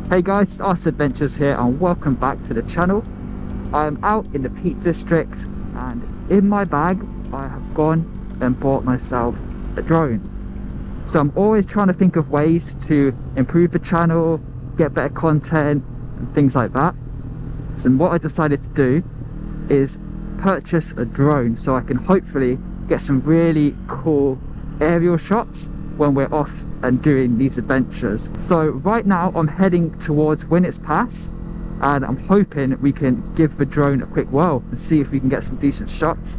Hey guys, it's Us Adventures here and welcome back to the channel. I'm out in the Peak District and in my bag I have gone and bought myself a drone. So I'm always trying to think of ways to improve the channel, get better content and things like that. So what I decided to do is purchase a drone so I can hopefully get some really cool aerial shots when we're off and doing these adventures. So right now I'm heading towards Winnats Pass and I'm hoping we can give the drone a quick whirl and see if we can get some decent shots.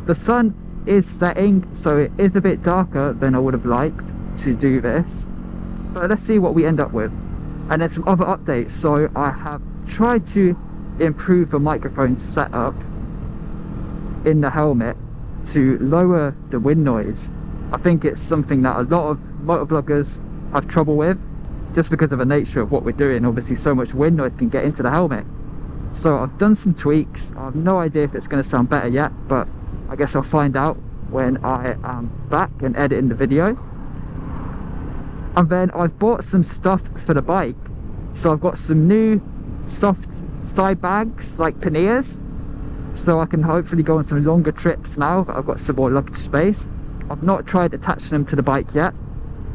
The sun is setting, so it is a bit darker than I would have liked to do this, but let's see what we end up with. And then some other updates. So I have tried to improve the microphone setup in the helmet to lower the wind noise. I think it's something that a lot of motovloggers have trouble with just because of the nature of what we're doing. Obviously so much wind noise can get into the helmet, so I've done some tweaks. I have no idea if it's going to sound better yet, but I guess I'll find out when I am back and editing the video. And then I've bought some stuff for the bike, so I've got some new soft side bags like panniers, so I can hopefully go on some longer trips now that I've got some more luggage space. I've not tried attaching them to the bike yet,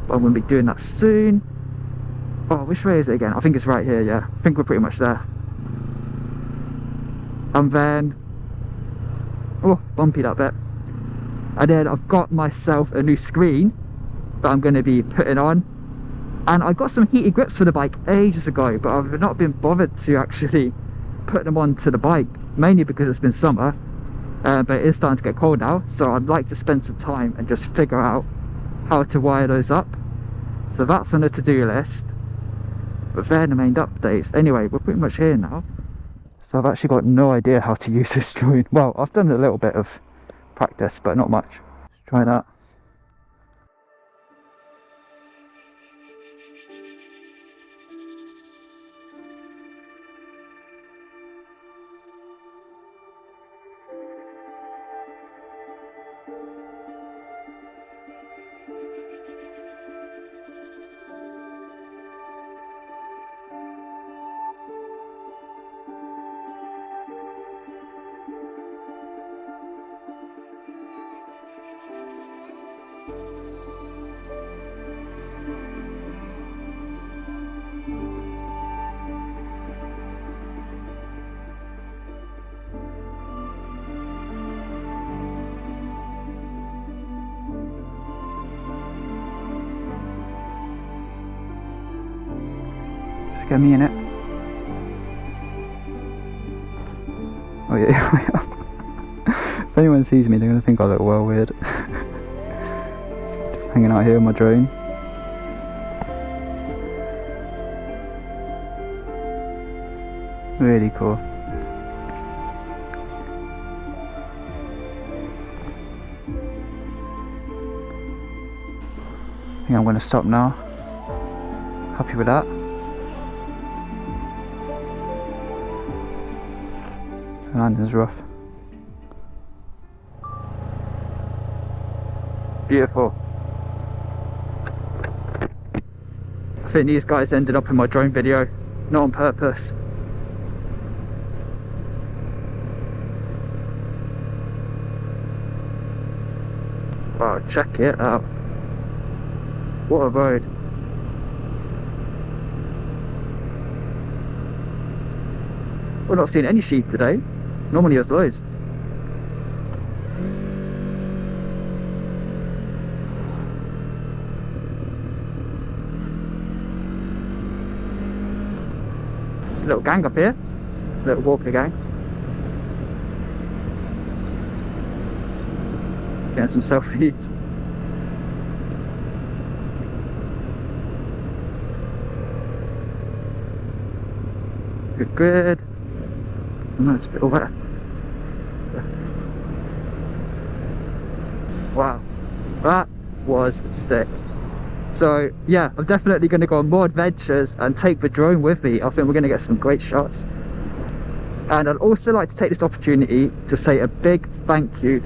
but I'm going to be doing that soon. Oh, which way is it again? I think it's right here, yeah. I think we're pretty much there. And then, oh, bumpy that bit. And then I've got myself a new screen that I'm going to be putting on. And I got some heated grips for the bike ages ago, but I've not been bothered to actually put them onto the bike, mainly because it's been summer. But it is starting to get cold now, so I'd like to spend some time and just figure out how to wire those up. So that's on the to-do list. But they're the main updates. Anyway, we're pretty much here now. So I've actually got no idea how to use this drone. Well, I've done a little bit of practice, but not much. Let's try that. Get me in it. Oh yeah. If anyone sees me, they're gonna think I look well weird. Just hanging out here with my drone. Really cool. I think I'm gonna stop now. Happy with that. The landing's rough. Beautiful. I think these guys ended up in my drone video, not on purpose. Wow, check it out. What a road. We're not seeing any sheep today. Normally there's loads. There's a little gang up here. A little walker gang. Getting some selfies. Good, good. No, it's a bit over. Wow, that was sick. So yeah, I'm definitely going to go on more adventures and take the drone with me. I think we're going to get some great shots. And I'd also like to take this opportunity to say a big thank you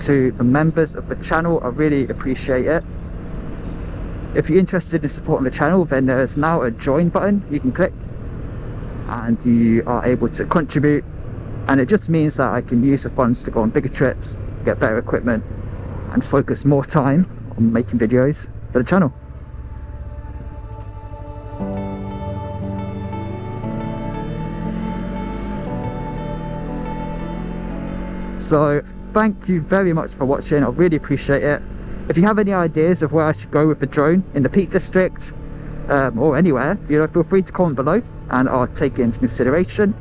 to the members of the channel. I really appreciate it. If you're interested in supporting the channel, then there's now a join button you can click, and you are able to contribute, and it just means that I can use the funds to go on bigger trips, get better equipment, and focus more time on making videos for the channel. So thank you very much for watching, I really appreciate it. If you have any ideas of where I should go with the drone in the Peak District, or anywhere, you know, feel free to comment below and I'll take it into consideration.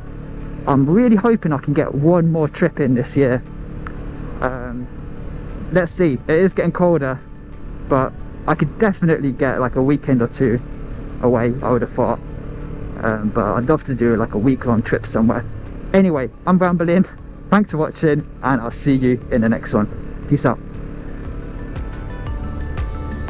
I'm really hoping I can get one more trip in this year. Let's see, it is getting colder, but I could definitely get like a weekend or two away, I would have thought. But I'd love to do like a week-long trip somewhere. Anyway, I'm rambling. Thanks for watching, and I'll see you in the next one. Peace out.